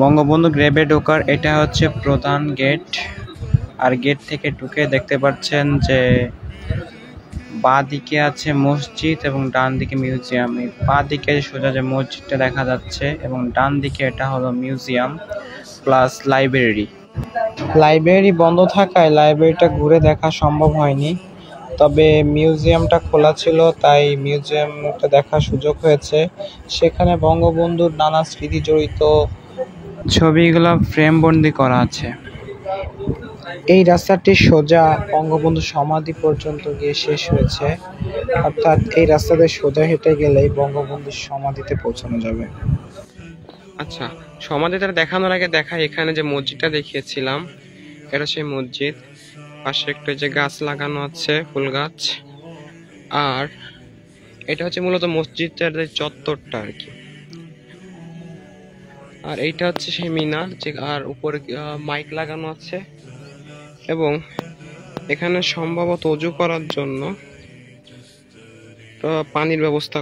বঙ্গবন্ধু গ্রেভে ঢোকার এটা হচ্ছে প্রধান গেট। আর গেট থেকে ঢুকে দেখতে পাচ্ছেন যে বাঁ দিকে আছে মসজিদ এবং ডান দিকে মিউজিয়াম। এই বাঁ দিকে সোজা যে মসজিদটা দেখা যাচ্ছে এবং ডান দিকে এটা হলো মিউজিয়াম প্লাস লাইব্রেরি। লাইব্রেরি বন্ধ থাকায় লাইব্রেরিটা ঘুরে দেখা সম্ভব হয়নি, তবে মিউজিয়ামটা খোলা ছিল তাই মিউজিয়ামটা দেখার সুযোগ হয়েছে। সেখানে বঙ্গবন্ধুর নানা স্মৃতি জড়িত ছবিগুলো ফ্রেমবন্দি করা আছে। এই রাস্তাটি সোজা বঙ্গবন্ধু সমাধি পর্যন্ত গিয়ে শেষ হয়েছে, অর্থাৎ এই রাস্তাতে সোজা হেঁটে গেলেই বঙ্গবন্ধুর সমাধিতে পৌঁছানো যাবে। আচ্ছা, সমাধিটা দেখানোর আগে দেখা, এখানে যে মসজিদটা দেখিয়েছিলাম এটা সেই মসজিদ। পাশে একটা যে গাছ লাগানো আছে, ফুল গাছ। আর এটা হচ্ছে মূলত মসজিদটার যে চত্বরটা আর কি। আর এইটা হচ্ছে সেই মিনার, যে আর উপরে মাইক লাগানো আছে এবং এখানে সম্ভবত অজু করার জন্য পানির ব্যবস্থা